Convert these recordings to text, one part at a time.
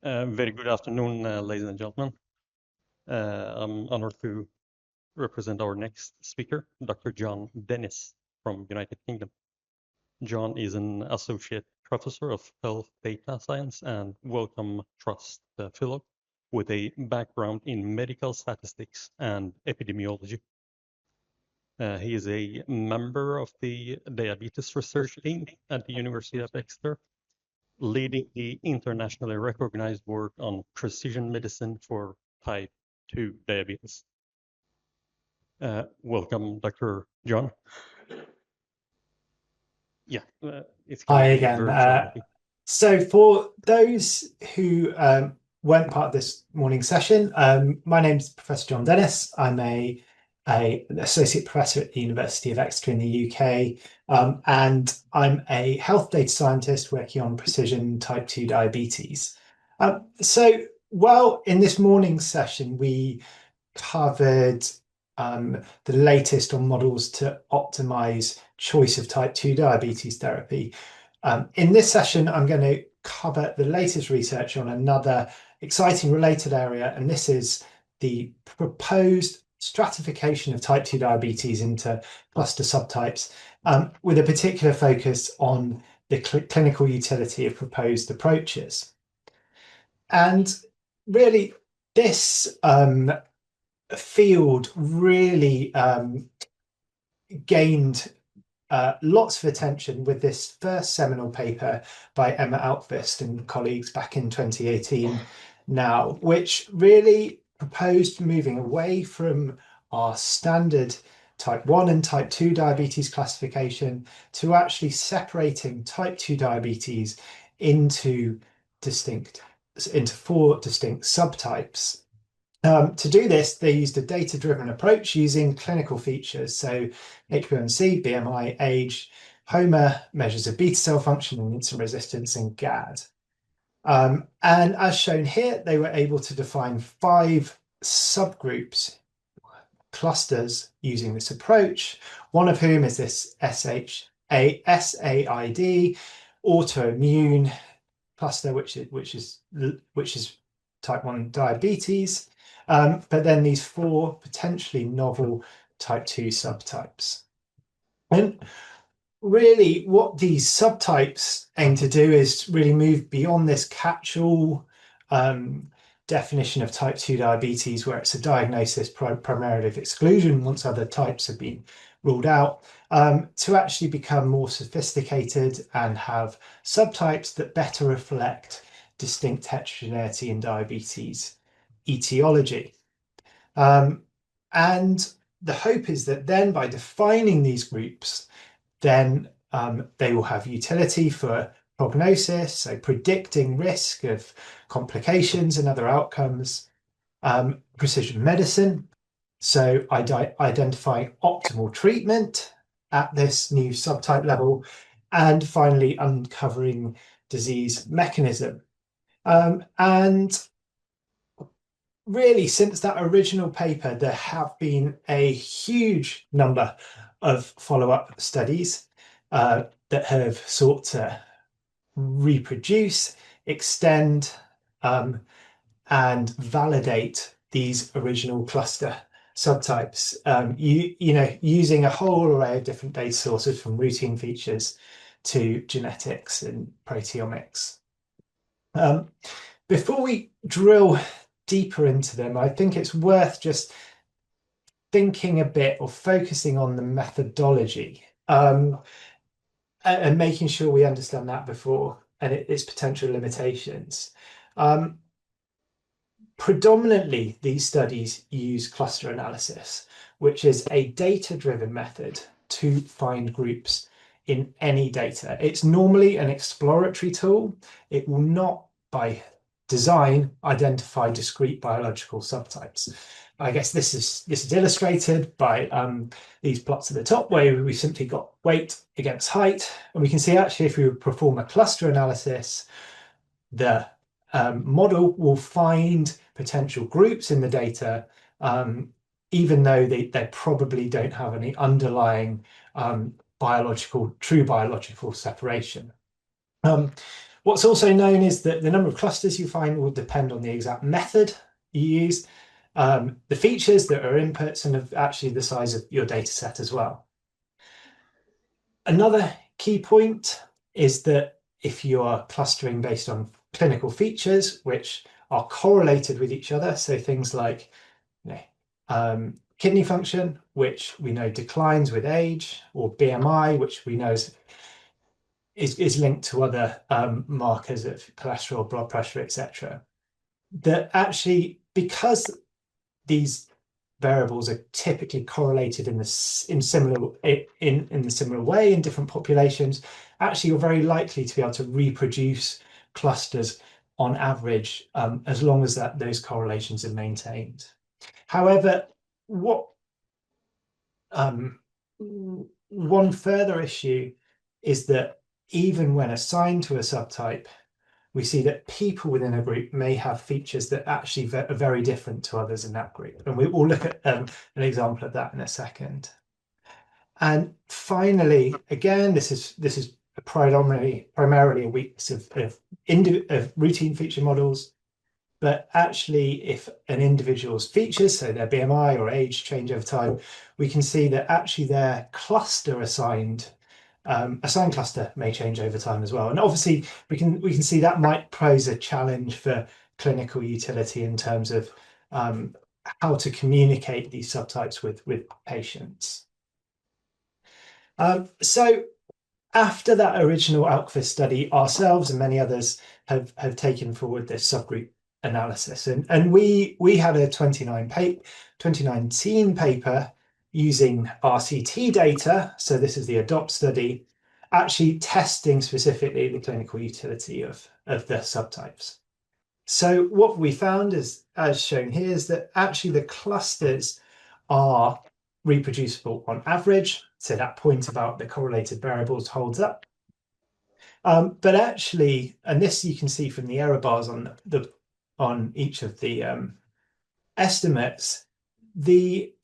Very good afternoon, ladies and gentlemen. I'm honored to represent our next speaker, Dr. John Dennis from United Kingdom. John is an associate professor of health data science and Wellcome Trust fellow with a background in medical statistics and epidemiology. He is a member of the Diabetes Research Team at the University of Exeter, leading the internationally recognized work on precision medicine for type 2 diabetes. Welcome, Dr. John. Yeah, it's going Hi to be again. virtuality. So for those who weren't part of this morning session, my name is Professor John Dennis. I'm an associate professor at the University of Exeter in the UK, and I'm a health data scientist working on precision type 2 diabetes. Well, in this morning's session, we covered the latest on models to optimize choice of type 2 diabetes therapy. In this session, I'm going to cover the latest research on another exciting related area, and this is the proposed stratification of type 2 diabetes into cluster subtypes, with a particular focus on the clinical utility of proposed approaches. And really, this field really gained lots of attention with this first seminal paper by Emma Alkvist and colleagues back in 2018 now, which really proposed moving away from our standard type 1 and type 2 diabetes classification to actually separating type 2 diabetes into four distinct subtypes. To do this, they used a data-driven approach using clinical features, so HbA1c, BMI, age, HOMA, measures of beta cell function and insulin resistance, and GAD. And as shown here, they were able to define 5 subgroups, clusters, using this approach, one of whom is this SAID, autoimmune cluster, which is type 1 diabetes, but then these 4 potentially novel type 2 subtypes. And really what these subtypes aim to do is really move beyond this catch-all definition of type 2 diabetes, where it's a diagnosis primarily of exclusion once other types have been ruled out, to actually become more sophisticated and have subtypes that better reflect distinct heterogeneity in diabetes etiology. And the hope is that then by defining these groups, then they will have utility for prognosis, so predicting risk of complications and other outcomes, precision medicine, so identifying optimal treatment at this new subtype level, and finally uncovering disease mechanism. And really, since that original paper, there have been a huge number of follow-up studies that have sought to reproduce, extend, and validate these original cluster subtypes, using a whole array of different data sources, from routine features to genetics and proteomics. Before we drill deeper into them, I think it's worth just thinking a bit or focusing on the methodology, and making sure we understand that before and its potential limitations. Predominantly, these studies use cluster analysis, which is a data-driven method to find groups in any data. It's normally an exploratory tool. It will not, by design, identify discrete biological subtypes. I guess this is illustrated by these plots at the top, where we simply got weight against height, and we can see actually if we perform a cluster analysis, the model will find potential groups in the data, even though they probably don't have any underlying true biological separation. What's also known is that the number of clusters you find will depend on the exact method you use, the features that are inputs, and actually the size of your data set as well. Another key point is that if you are clustering based on clinical features, which are correlated with each other, so things like kidney function, which we know declines with age, or BMI, which we know is linked to other markers of cholesterol, blood pressure, etc. That actually, because these variables are typically correlated in the similar way in different populations, actually you're very likely to be able to reproduce clusters on average, as long as those correlations are maintained. However, one further issue is that even when assigned to a subtype, we see that people within a group may have features that actually are very different to others in that group. And we'll look at an example of that in a second. And finally, again, this is primarily a weakness of routine feature models. But actually, if an individual's features, so their BMI or age, change over time, we can see that actually their cluster assigned cluster may change over time as well. And obviously, we can see that might pose a challenge for clinical utility in terms of how to communicate these subtypes with patients. So after that original Alkvist study, ourselves and many others have taken forward this subgroup analysis. And we had a 2019 paper using RCT data. So this is the ADOPT study, actually testing specifically the clinical utility of the subtypes. So what we found is, as shown here, is that actually the clusters are reproducible on average. So that point about the correlated variables holds up. But actually, and this you can see from the error bars on each of the estimates, the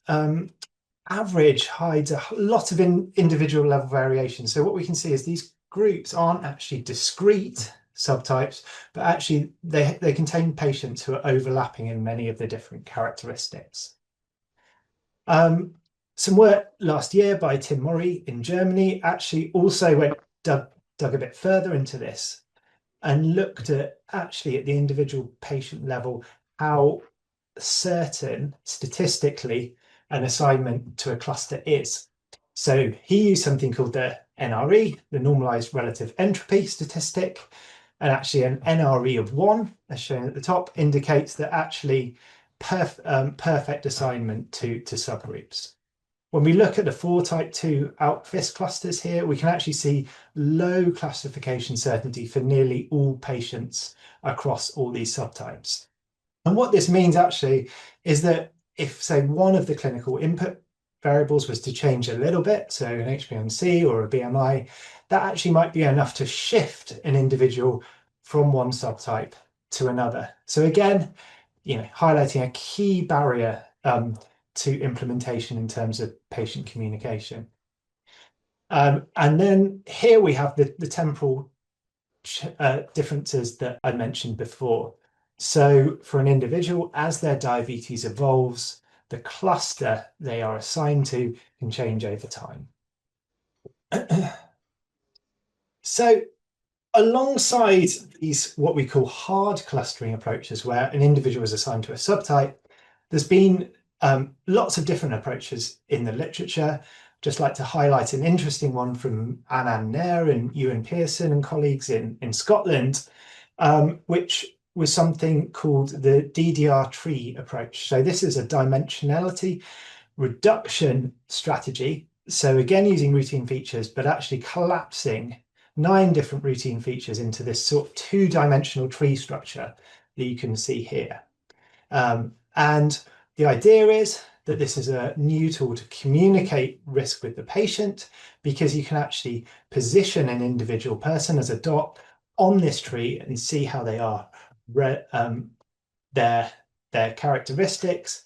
average hides a lot of individual level variation. So what we can see is these groups aren't actually discrete subtypes, but actually they contain patients who are overlapping in many of the different characteristics. Some work last year by Tim Mori in Germany actually also dug a bit further into this and looked at the individual patient level how certain statistically an assignment to a cluster is. So he used something called the NRE, the normalized relative entropy statistic, and actually an NRE of 1, as shown at the top, indicates that actually perfect assignment to subgroups. When we look at the 4 type 2 Alkvist clusters here, we can actually see low classification certainty for nearly all patients across all these subtypes. And what this means actually is that if, say, one of the clinical input variables was to change a little bit, so an HbA1c or a BMI, that actually might be enough to shift an individual from one subtype to another. So again, highlighting a key barrier to implementation in terms of patient communication. And then here we have the temporal differences that I mentioned before. So for an individual, as their diabetes evolves, the cluster they are assigned to can change over time. So alongside these what we call hard clustering approaches, where an individual is assigned to a subtype, there's been lots of different approaches in the literature. Just like to highlight an interesting one from Anand Nair and Ewan Pearson and colleagues in Scotland, which was something called the DDR tree approach. So this is a dimensionality reduction strategy. So again, using routine features, but actually collapsing 9 different routine features into this sort of 2-dimensional tree structure that you can see here. And the idea is that this is a new tool to communicate risk with the patient, because you can actually position an individual person as a dot on this tree and see how they are, their characteristics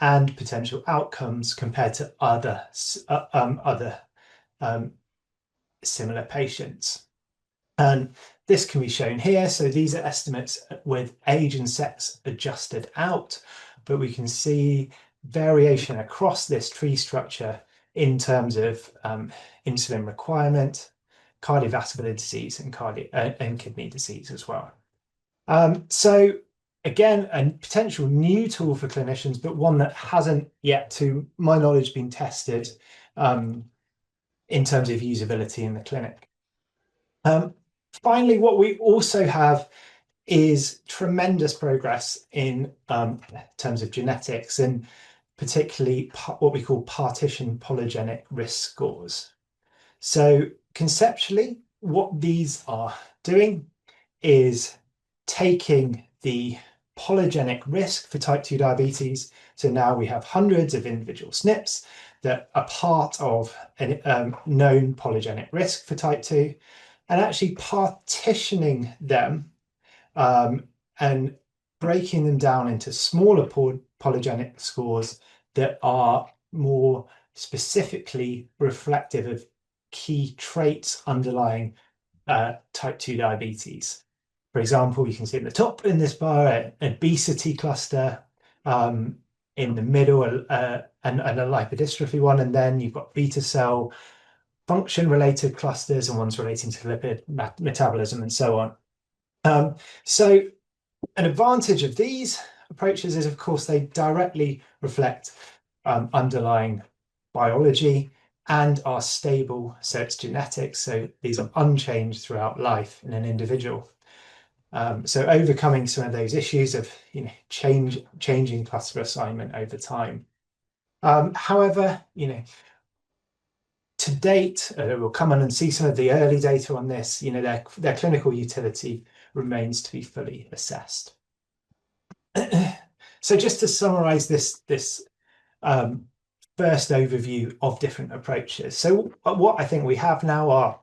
and potential outcomes compared to other similar patients. And This can be shown here. So these are estimates with age and sex adjusted out, but we can see variation across this tree structure in terms of insulin requirement, cardiovascular disease, and kidney disease as well. So again, a potential new tool for clinicians, but one that hasn't yet, to my knowledge, been tested in terms of usability in the clinic. Finally, what we also have is tremendous progress in terms of genetics, and particularly what we call partition polygenic risk scores. So conceptually, what these are doing is taking the polygenic risk for type 2 diabetes. So now we have hundreds of individual SNPs that are part of a known polygenic risk for type 2, and actually partitioning them and breaking them down into smaller polygenic scores that are more specifically reflective of key traits underlying type 2 diabetes. For example, you can see at the top in this bar an obesity cluster, in the middle and a lipodystrophy one, and then you've got beta cell function related clusters and ones relating to lipid metabolism and so on. So an advantage of these approaches is, of course, they directly reflect underlying biology and are stable, so it's genetics, so these are unchanged throughout life in an individual. So overcoming some of those issues of changing cluster assignment over time. However, to date, we'll come on and see some of the early data on this. Their clinical utility remains to be fully assessed. So just to summarize this first overview of different approaches. So what I think we have now are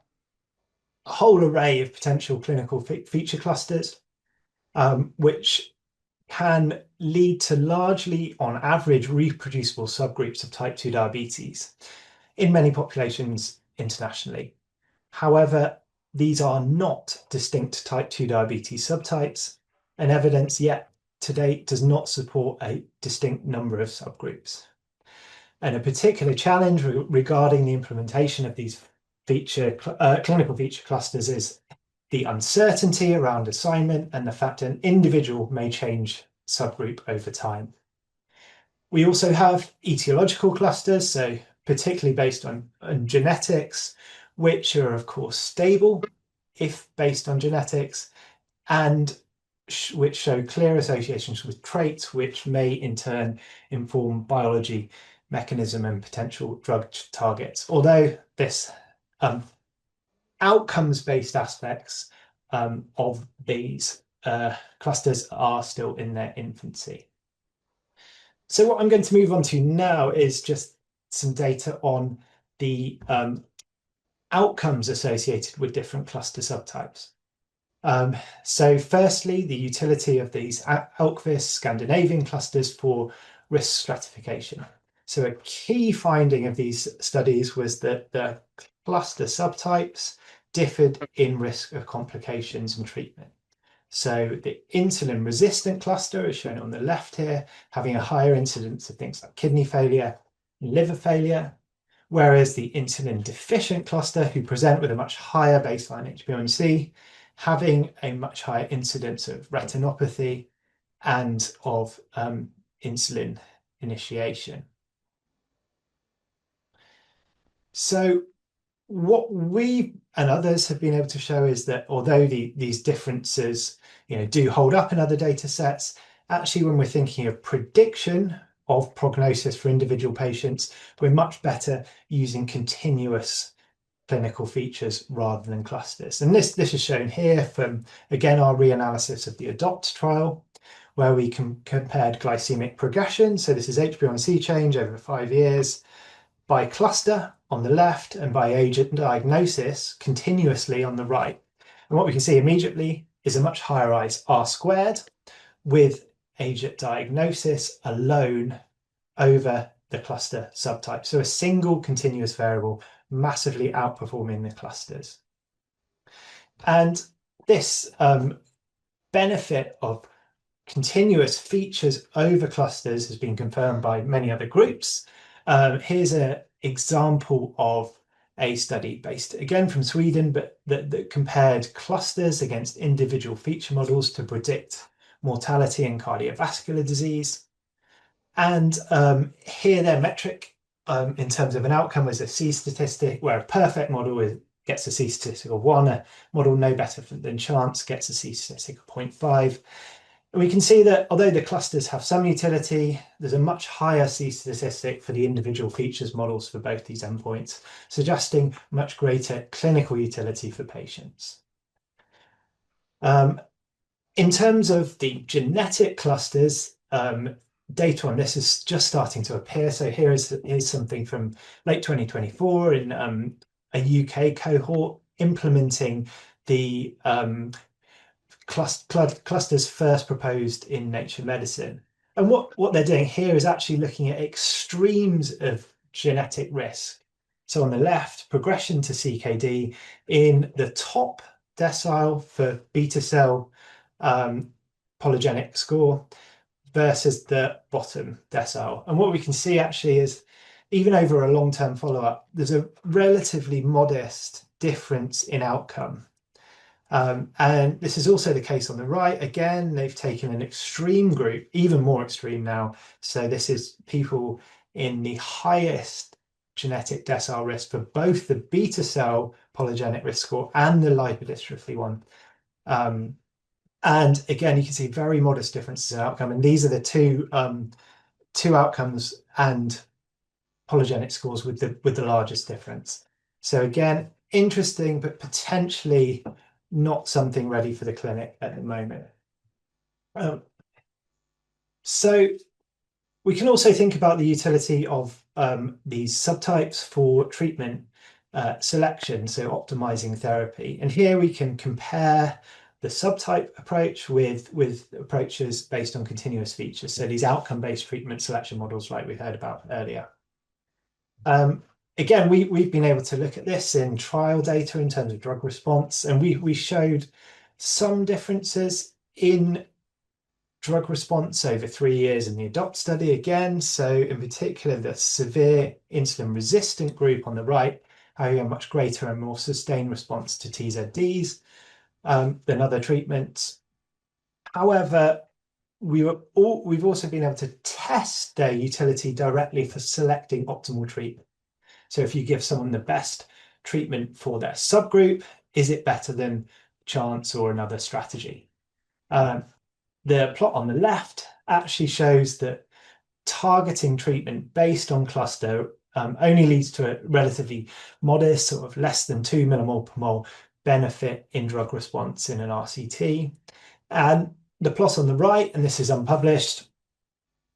a whole array of potential clinical feature clusters, which can lead to largely, on average, reproducible subgroups of type 2 diabetes in many populations internationally. However, these are not distinct type 2 diabetes subtypes, and evidence yet to date does not support a distinct number of subgroups. And a particular challenge regarding the implementation of these clinical feature clusters is the uncertainty around assignment and the fact an individual may change subgroup over time. We also have etiological clusters, so particularly based on genetics, which are of course stable if based on genetics, and which show clear associations with traits, which may in turn inform biology, mechanism, and potential drug targets. Although this outcomes-based aspects of these clusters are still in their infancy. So what I'm going to move on to now is just some data on the outcomes associated with different cluster subtypes. So firstly, the utility of these Alkvis Scandinavian clusters for risk stratification. So a key finding of these studies was that the cluster subtypes differed in risk of complications and treatment. So the insulin resistant cluster is shown on the left here, having a higher incidence of things like kidney failure and liver failure, whereas the insulin deficient cluster, who present with a much higher baseline HbA1c, having a much higher incidence of retinopathy and of insulin initiation. So what we and others have been able to show is that although these differences do hold up in other data sets, actually when we're thinking of prediction of prognosis for individual patients, we're much better using continuous clinical features rather than clusters. And this is shown here from, again, our reanalysis of the ADOPT trial, where we compared glycemic progression. So this is HbA1c change over 5 years by cluster on the left and by age at diagnosis continuously on the right. And what we can see immediately is a much higher R squared with age at diagnosis alone over the cluster subtype. So a single continuous variable massively outperforming the clusters. And this benefit of continuous features over clusters has been confirmed by many other groups. Here's an example of a study based again from Sweden, but that compared clusters against individual feature models to predict mortality and cardiovascular disease. And here their metric in terms of an outcome was a C statistic, where a perfect model gets a C statistic of 1, a model no better than chance gets a C statistic of 0.5. And we can see that although the clusters have some utility, there's a much higher C statistic for the individual features models for both these endpoints, suggesting much greater clinical utility for patients. In terms of the genetic clusters, data on this is just starting to appear. So here's something from late 2024 in a UK cohort implementing the clusters first proposed in Nature Medicine. And what they're doing here is actually looking at extremes of genetic risk. So on the left, progression to CKD in the top decile for beta cell polygenic score versus the bottom decile. And what we can see actually is even over a long-term follow-up, there's a relatively modest difference in outcome. And this is also the case on the right. Again, they've taken an extreme group, even more extreme now. So this is people in the highest genetic decile risk for both the beta cell polygenic risk score and the lipodystrophy one. And again, you can see very modest differences in outcome. And these are the two outcomes and polygenic scores with the largest difference. So again, interesting, but potentially not something ready for the clinic at the moment. So we can also think about the utility of these subtypes for treatment selection, so optimizing therapy. And here we can compare the subtype approach with approaches based on continuous features. So these outcome-based treatment selection models like we heard about earlier. Again, we've been able to look at this in trial data in terms of drug response, and we showed some differences in drug response over 3 years in the ADOPT study again. So in particular, the severe insulin resistant group on the right, having a much greater and more sustained response to TZDs than other treatments. However, we've also been able to test their utility directly for selecting optimal treatment. So if you give someone the best treatment for their subgroup, is it better than chance or another strategy? The plot on the left actually shows that targeting treatment based on cluster only leads to a relatively modest, sort of less than 2 millimole per mole benefit in drug response in an RCT. And the plot on the right, and this is unpublished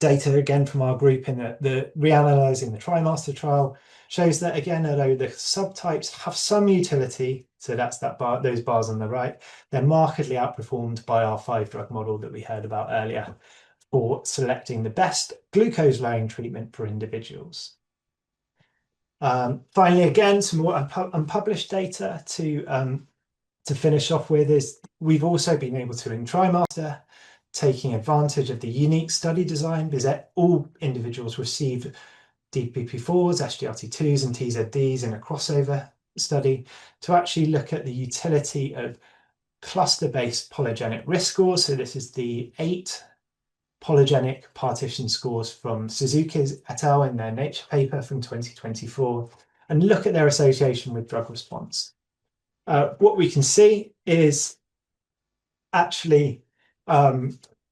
data again from our group in the reanalyzing the TriMaster trial, shows that again, although the subtypes have some utility, so that's those bars on the right, they're markedly outperformed by our 5-drug model that we heard about earlier for selecting the best glucose-lowering treatment for individuals. Finally, again, some more unpublished data to finish off with is we've also been able to, in TriMaster, taking advantage of the unique study design, because all individuals receive DPP4s, SGLT2s, and TZDs in a crossover study, to actually look at the utility of cluster-based polygenic risk scores. So this is the 8 polygenic partition scores from Suzuki et al. In their Nature paper from 2024, and look at their association with drug response. What we can see is actually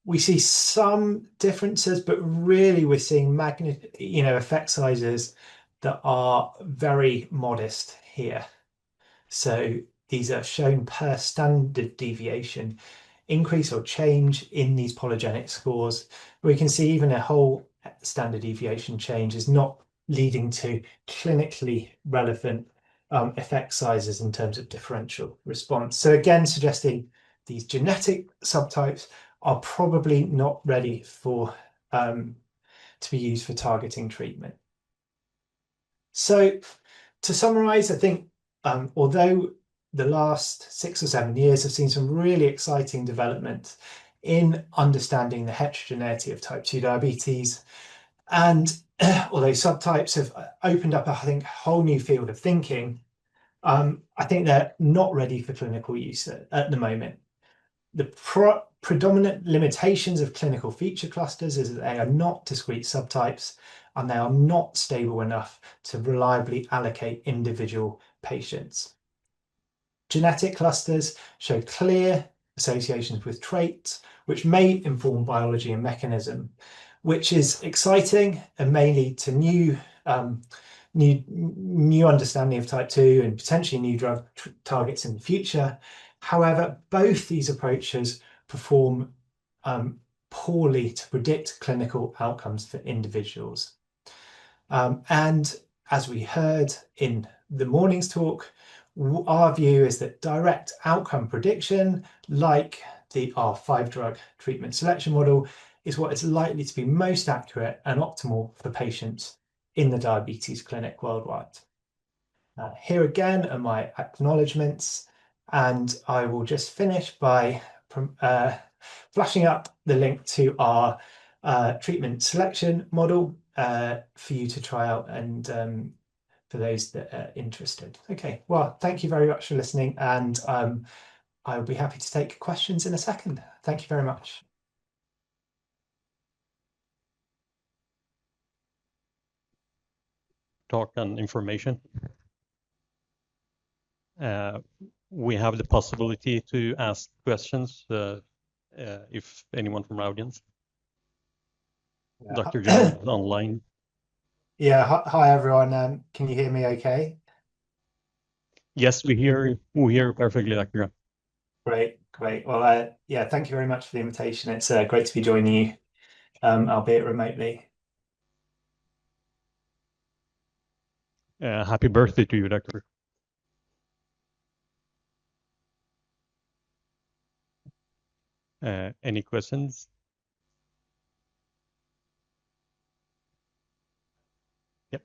we see some differences, but really we're seeing effect sizes that are very modest here. So these are shown per standard deviation increase or change in these polygenic scores. We can see even a whole standard deviation change is not leading to clinically relevant effect sizes in terms of differential response. So again, suggesting these genetic subtypes are probably not ready for to be used for targeting treatment. So to summarize, I think although the last 6 or 7 years have seen some really exciting development in understanding the heterogeneity of type 2 diabetes. And although subtypes have opened up, I think, a whole new field of thinking, I think they're not ready for clinical use at the moment. The predominant limitations of clinical feature clusters is that they are not discrete subtypes and they are not stable enough to reliably allocate individual patients. Genetic clusters show clear associations with traits, which may inform biology and mechanism, which is exciting and may lead to new understanding of type 2 and potentially new drug targets in the future. However, both these approaches perform poorly to predict clinical outcomes for individuals. And as we heard in the morning's talk, our view is that direct outcome prediction, like our 5-drug treatment selection model, is what is likely to be most accurate and optimal for patients in the diabetes clinic worldwide. Here again are my acknowledgements, and I will just finish by flashing up the link to our treatment selection model for you to try out and for those that are interested. Okay, well, thank you very much for listening, and I will be happy to take questions in a second. Thank you very much. Talk and information. We have the possibility to ask questions if anyone from our audience. Dr. John is online. Yeah, hi everyone. Can you hear me okay? Yes, we hear you perfectly, Dr. John. Great. Well, yeah, thank you very much for the invitation. It's great to be joining you, albeit remotely. Happy birthday to you, Doctor. Any questions? Yep.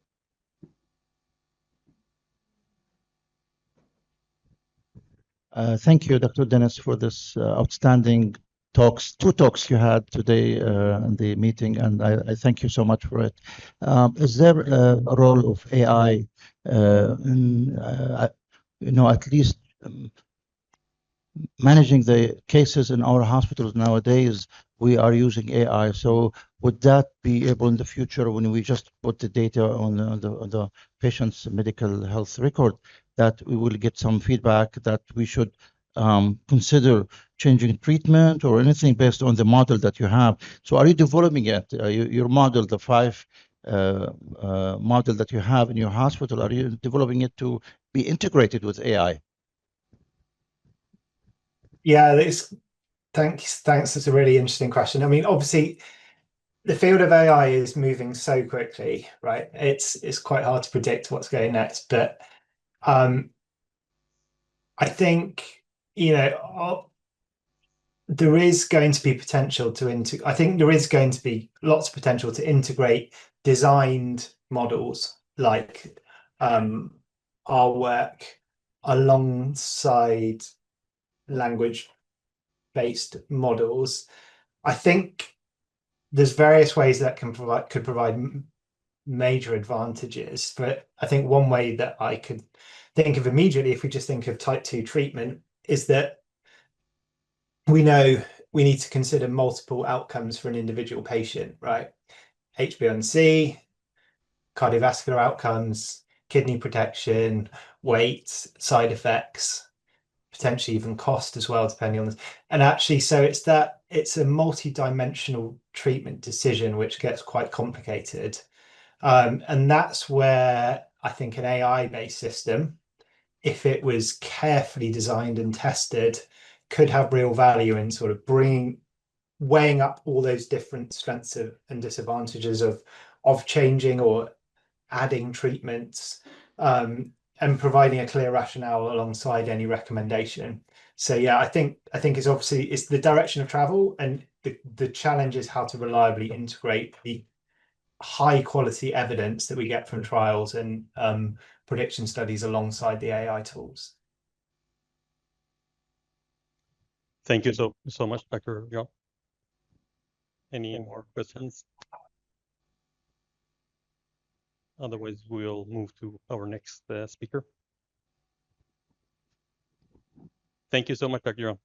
Thank you, Dr. Dennis, for this outstanding talks, 2 talks you had today in the meeting, and I thank you so much for it. Is there a role of AI in, at least managing the cases in our hospitals nowadays? We are using AI, so would that be able in the future when we just put the data on the patient's medical health record, that we will get some feedback that we should consider changing treatment or anything based on the model that you have? So are you developing it? Your model, the 5 model that you have in your hospital, are you developing it to be integrated with AI? Yeah, thanks. That's a really interesting question. I mean, obviously, the field of AI is moving so quickly, right? It's quite hard to predict what's going next, but I think there is going to be potential to I think there is going to be lots of potential to integrate designed models like our work alongside language-based models. I think there's various ways that could provide major advantages, but I think one way that I could think of immediately, if we just think of type 2 treatment, is that we know we need to consider multiple outcomes for an individual patient, right? HbA1c, cardiovascular outcomes, kidney protection, weight, side effects, potentially even cost as well, depending on this. And actually, so it's a multi-dimensional treatment decision, which gets quite complicated. And that's where I think an AI-based system, if it was carefully designed and tested, could have real value in sort of weighing up all those different strengths and disadvantages of changing or adding treatments, and providing a clear rationale alongside any recommendation. So yeah, I think it's the direction of travel, and the challenge is how to reliably integrate the high quality evidence that we get from trials and prediction studies alongside the AI tools. Thank you so much, Dr. John. Any more questions? Otherwise, we'll move to our next speaker. Thank you so much, Dr. John.